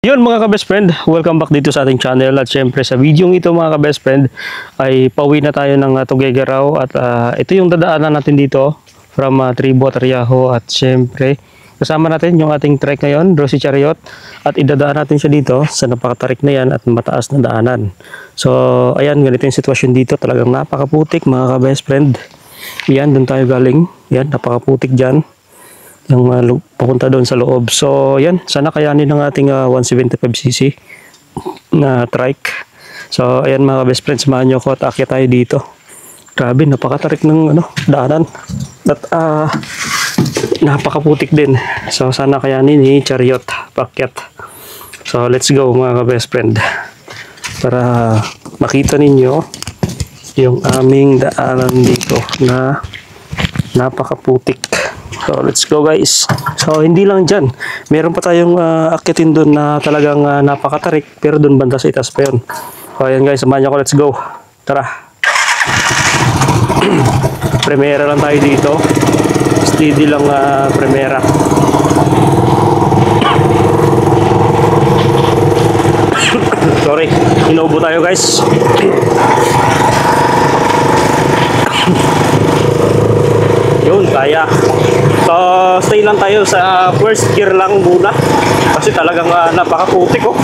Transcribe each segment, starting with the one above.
Yun mga ka-best friend, welcome back dito sa ating channel at syempre sa video ito mga ka-best friend ay pauwi na tayo ng Tuguegarao at ito yung dadaanan natin dito from Tribo, Triajo at syempre kasama natin yung ating trek ngayon, Rosie Chariot at idadaan natin siya dito sa napakatarik na yan at mataas na daanan. So ayan, ganito yung sitwasyon dito, talagang napakaputik mga ka-best friend. Yan, doon tayo galing, yan, napakaputik dyan. Yung papunta doon sa loob. So, yan. Sana kayanin ng ating 175cc na trike. So, ayan mga best friends, samahan nyo ko at akyat tayo dito. Grabe, napakatarik ng daanan. At napakaputik din. So, sana kayanin ni Chariot pakyat. So, let's go mga best friend. Para makita ninyo yung aming daanan dito na napakaputik. So let's go guys. So hindi lang dyan, meron pa tayong akitin doon na talagang napakatarik, pero doon banda sa itaas pa yun. So ayan guys, samahan niyo ako, let's go. Tara. Primera lang tayo dito. Steady lang primera. Sorry, inuubo tayo guys. Yun, kaya. So, stay lang tayo sa first gear lang muna. Kasi talagang napakaputik oh.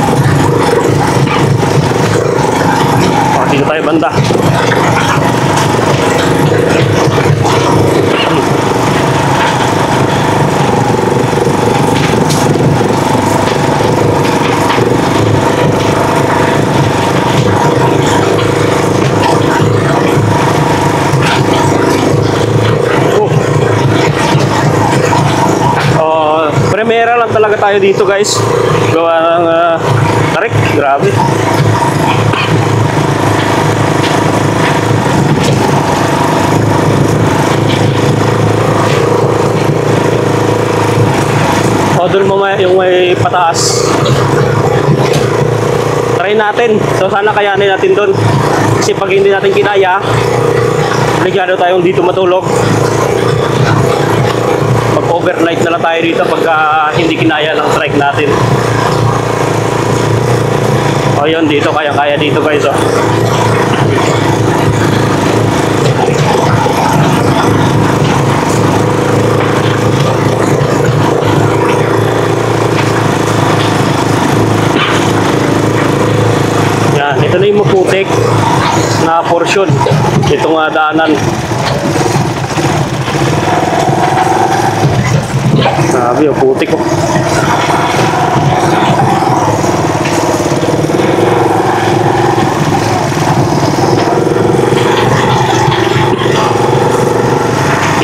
Dito tayo banda. Primera lang talaga tayo dito guys. Gawa ng tarik, grabe. O doon mo yung may pataas. Try natin. So sana kayanin natin doon. Kasi pag hindi natin kinaya, obligado tayong dito matulog. Mag-overnight na lang tayo dito pagka hindi kinaya ng trike natin. O yun, dito kaya-kaya dito guys oh. Yan, ito na yung maputik na portion. Itong daanan. Grabe, ang putik ko.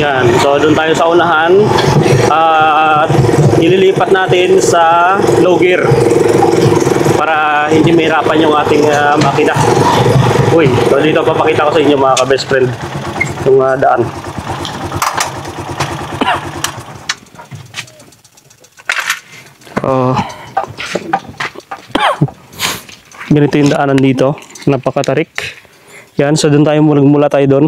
Yan, so doon tayo sa unahan at ililipat natin sa low gear para hindi mahirapan yung ating makina. Uy, so dito papakita ko sa inyo mga ka-best friend yung daan. Ganito yung daanan dito, napakatarik. Yan, so doon tayo mula tayo doon.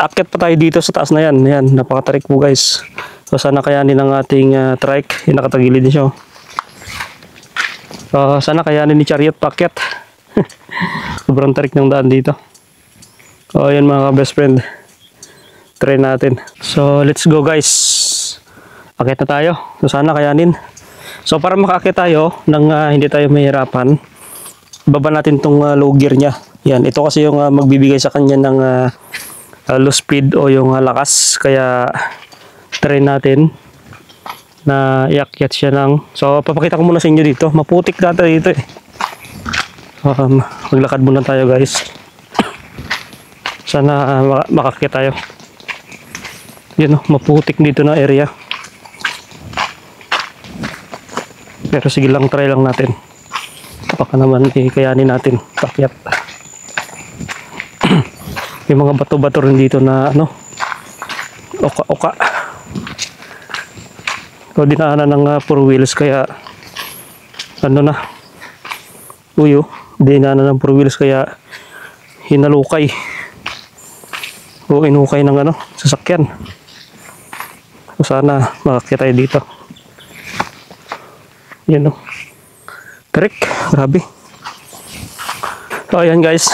At akyat pa tayo dito sa taas na yan. Yan, napakatarik po guys. So sana kayanin ng ating trike. Yung nakatagilid din siya. So sana kayanin ni Chariot pakyat. Sobrang tarik ng daan dito. So yan mga best friend. Try natin. So let's go guys. Akyat na tayo. So sana kayanin. So para makaakyat tayo nang hindi tayo mahirapan, baba natin tong low gear niya. Yan, ito kasi yung magbibigay sa kanya ng low speed o yung lakas. Kaya try natin na iakyat siya ng... So papakita ko muna sa inyo dito. Maputik data dito eh. Maglakad muna tayo guys. Sana makakyat tayo. Yan oh, maputik dito na area. Pero sige lang, try lang natin. Baka naman kayanin natin pakyat. May mga bato-bato rin dito na oka-oka. So dinaanan ng 4 wheels kaya dinaanan ng 4 wheels kaya hinalukay o inukay ng sasakyan. So sana makakita tayo dito. Yan o. Correct, grabe. So ayan guys,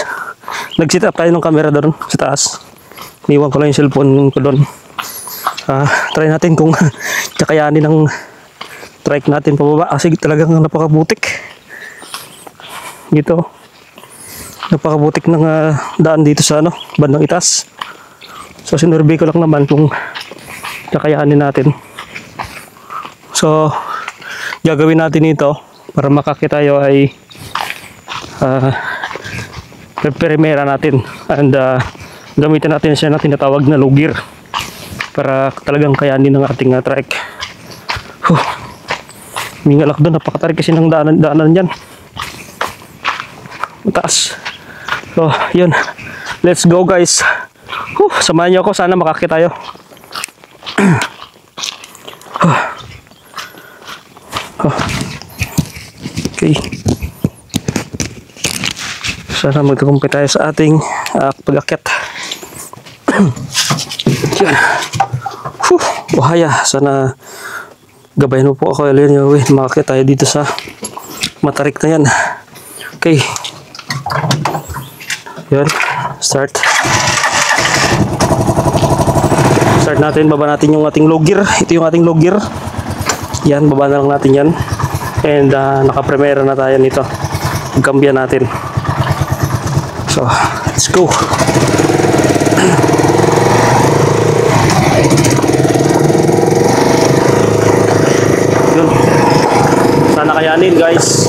nag-set up tayo ng camera doon sa taas. Iniwan ko lang yung cellphone ko doon. Try natin kung kakayanin ng trike natin pababa kasi talagang napakabutik. Dito. Napakabutik ng daan dito sa bandang itaas. So sinurvey ko lang naman kung kakayanin natin. So gagawin natin ito para makakita tayo ay primera natin and gamitin natin siya na tinatawag na low gear para talagang kayanin ng ating trike. Mingalak doon, napakatarik kasi ng daanan yan, mataas. So yun, let's go guys. Samahan nyo ako, sana makakita tayo. Okay, sana magtagumpay tayo sa ating pag-akyat. Yan. Wahaya, sana gabayan mo po ako. Makakit tayo dito sa matarik na yan. Okay, yan, start natin. Baba natin yung ating low gear. Ito yung ating low gear. Yan, baba na lang natin yan. And naka-primera na tayo nito. Gambia natin. So let's go. Yun, sana kayanin guys.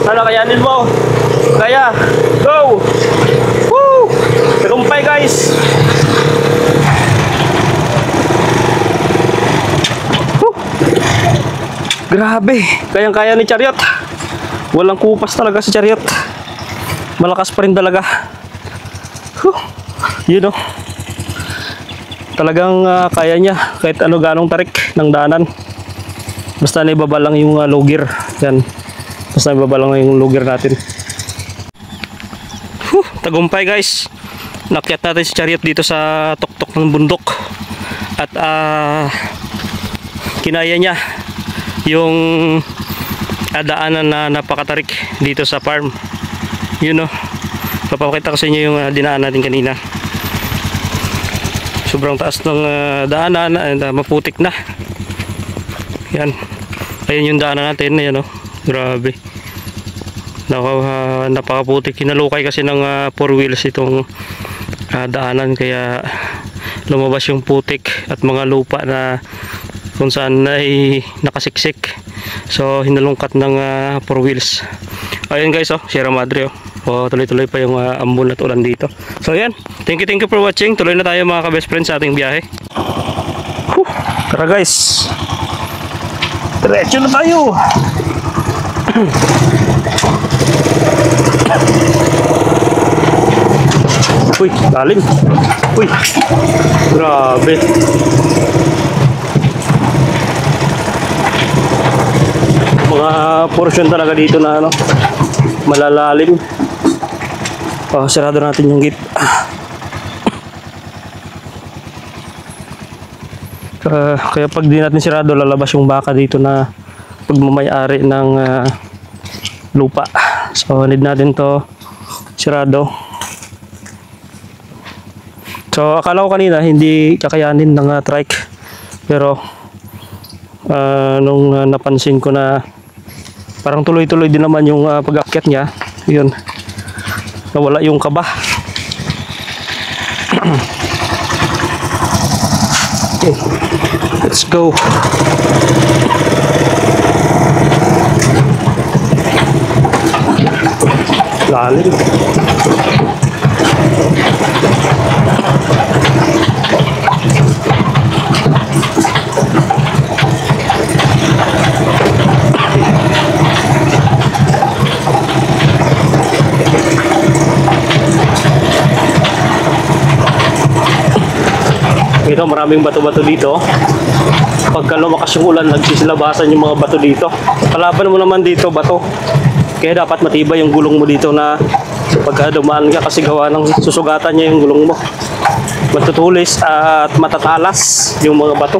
Sana kayanin mo. Kaya, go! Woo! Tagumpay guys! Woo! Grabe, kayang-kaya ni Chariot. Walang kupas talaga si Chariot. Malakas pa rin talaga. You know, talagang kaya niya kahit ganong tarik ng daanan. Basta naibaba lang yung low gear. Yan. Basta naibaba lang yung low gear natin. Tagumpay guys. Nakyat natin si Chariot dito sa tuktok ng bundok. At kinaya niya yung daanan na napakatarik dito sa farm. You know, papakita ko sa inyo yung dinaan natin kanina. Sobrang taas ng daanan and maputik na. Yan. Ayun yung daanan natin. Ayan, grabe. Napakaputik. Hinalukay kasi ng 4 wheels itong daanan. Kaya lumabas yung putik at mga lupa na kung saan ay nakasiksik. So hinalungkat ng 4 wheels. Ayun guys, Sierra Madre. Tuloy-tuloy pa yung ambon at ulan dito. So yan. Thank you for watching. Tuloy na tayo mga ka-best friends sa ating biyahe. Tara guys. Diretso na tayo. Uy, lalim. Uy, grabe. Mga portion talaga dito na malalalim. Sarado natin yung gate. Kaya pag di natin sirado, lalabas yung baka dito na pagmamayari ng lupa. So need natin to sirado. So akala ko kanina hindi kakayanin ng trike, pero nung napansin ko na parang tuloy-tuloy din naman yung pag-akyat niya, yun, nawala yung kaba. Okay, let's go. Lalim. Ito, maraming bato-bato dito. Pagka lumakas yung ulan, nagsisilabasan yung mga bato dito. Kalaban mo naman dito, bato. Kaya dapat matibay yung gulong mo dito na pagka dumaan ka kasi gawa ng susugatan niya yung gulong mo. Matutulis at matatalas yung mga bato.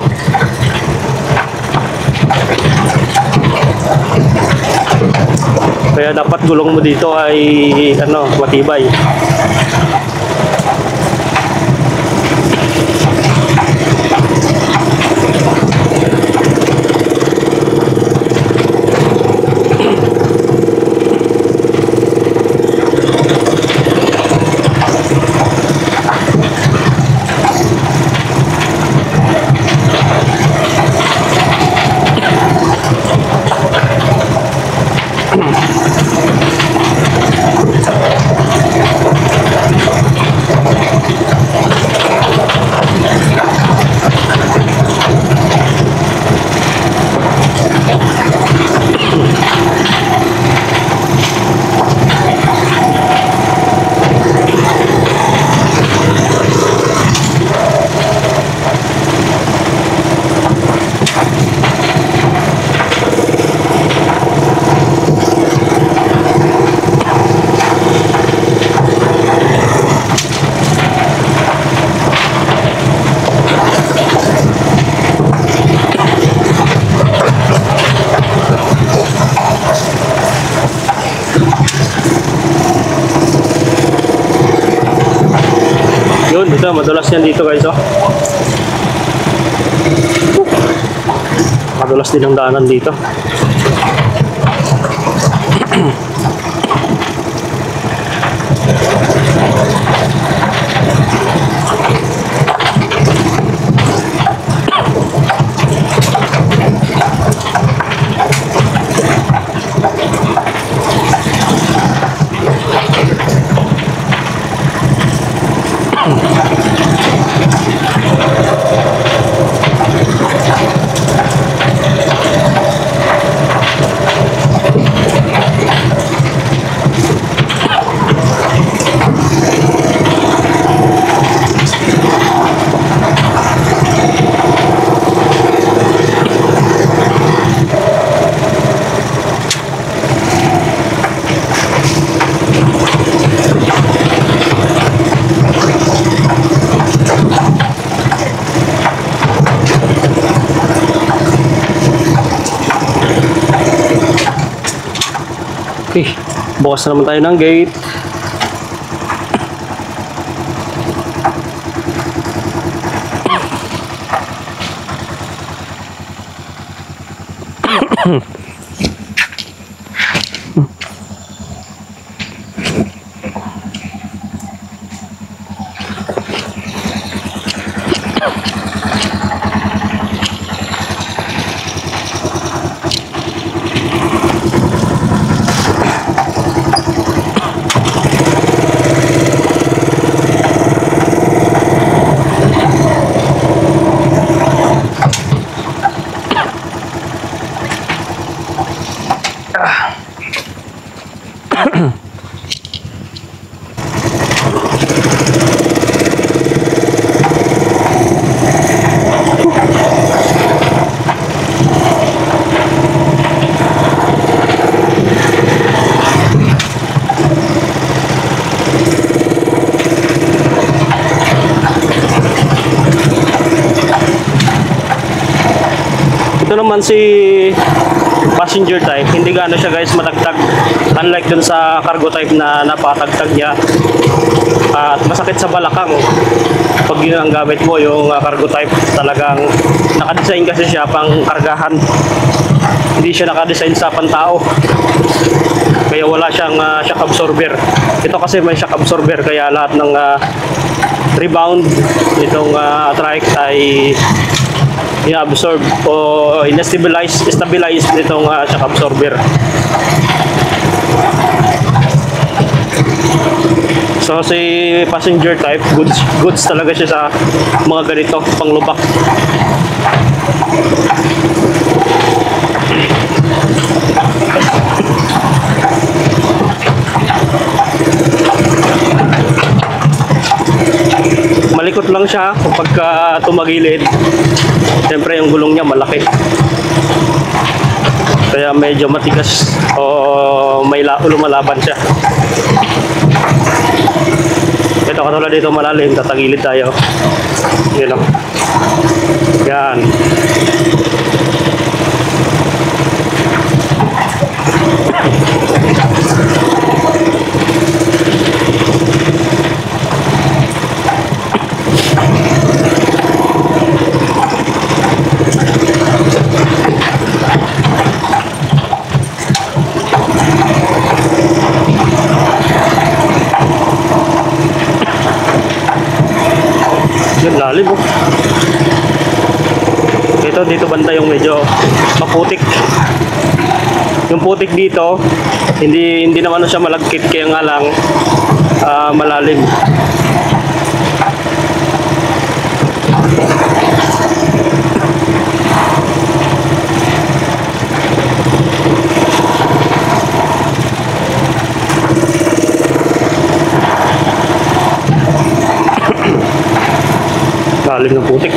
Kaya dapat gulong mo dito ay matibay. Ito, madulas yan dito guys, oh. Madulas din ang daanan dito. Okay, bukas na naman tayo ng gate. Ito naman si passenger type, hindi gaano siya guys matagtag, unlike dun sa cargo type na napatagtag niya at masakit sa balakang. Pag yun ang gamit mo, yung cargo type, talagang nakadesign kasi siya pang kargahan, hindi siya nakadesign sa pantao, kaya wala siyang shock absorber. Ito kasi may shock absorber, kaya lahat ng rebound itong trike ay i-absorb o stabilize nitong shock absorber. So si passenger type, goods talaga siya sa mga ganito panglubak. Malikot lang siya kapag tumagilid. Siyempre yung gulong niya malaki. Kaya medyo matigas o may lumalaban siya. Ito katulad dito malalim, tatagilid tayo. Yun o. Yan. Yan, lalim oh. Dito banda yung medyo maputik. Yung putik dito, hindi naman siya malagkit, kaya nga lang malalim. Lalim ng putik.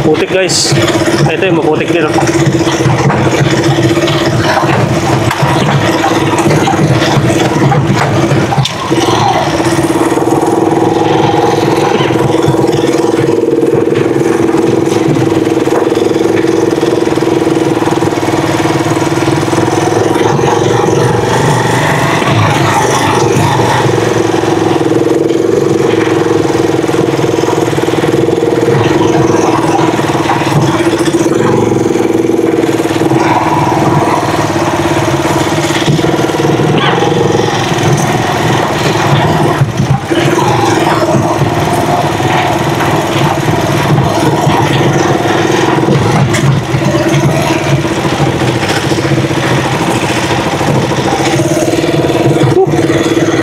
Putik guys. Ito yung maputik din oh.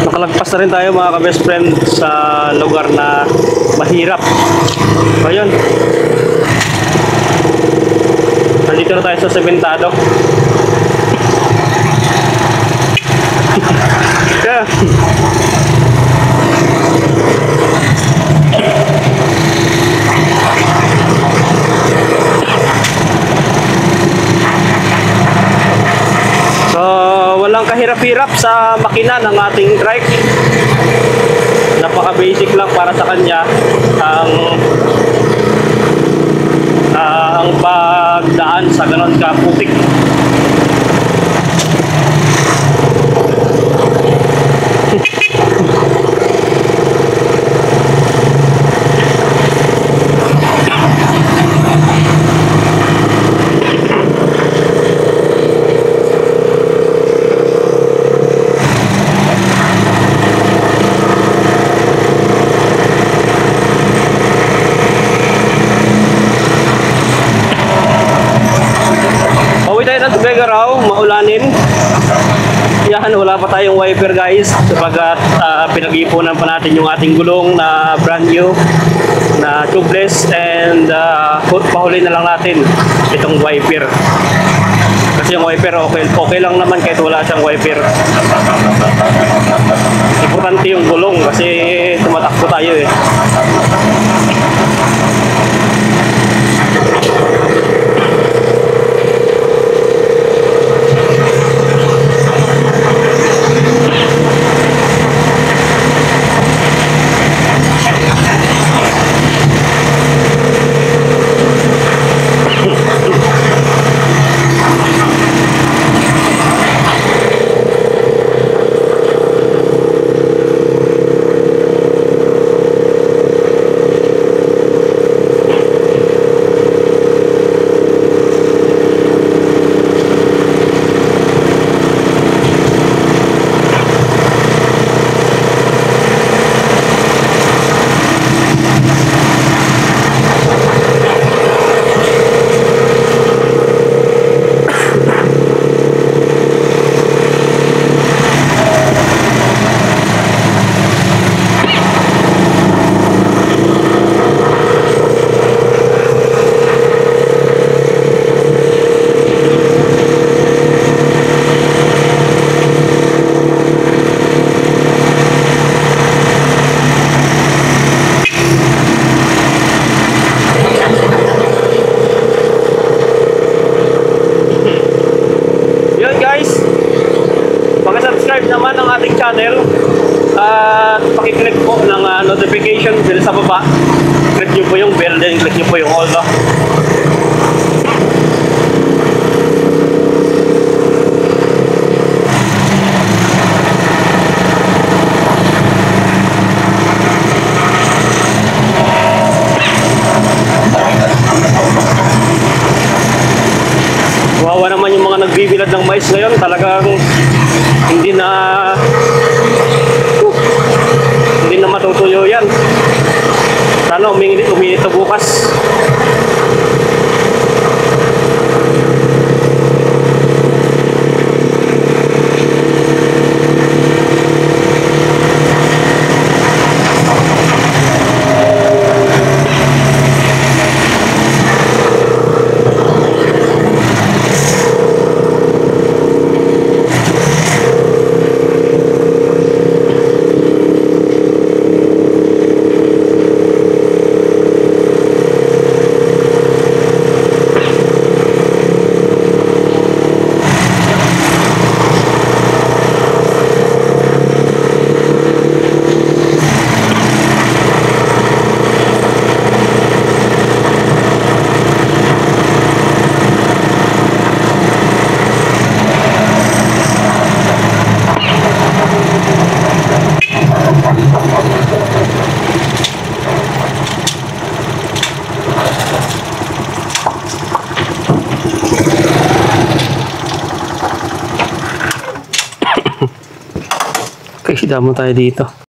Nakalagpas na rin tayo mga ka-best friend sa lugar na mahirap. Ayun. Nandito na tayo sa sementado. Yeah. Walang kahirap-hirap sa makina ng ating trike. Napaka-basic lang para sa kanya ang pagdaan sa ganon ka putik. Tuguegarao, maulanin. Yan, wala pa tayong wiper guys sapagkat pinag-ipunan pa natin yung ating gulong na brand new na tubeless and pahuli na lang natin itong wiper. Kasi yung wiper okay lang naman kahit wala siyang wiper. Importante yung gulong kasi tumatakbo tayo eh. Naman ang ating channel at pakiclick po ng notification bell sa baba. Click nyo po yung bell, then click nyo po yung all. Wawa naman yung mga nagbibilad ng mais ngayon, talagang hindi na matutuyo yan. Sana uminit ito bukas. Okay, damo tayo dito.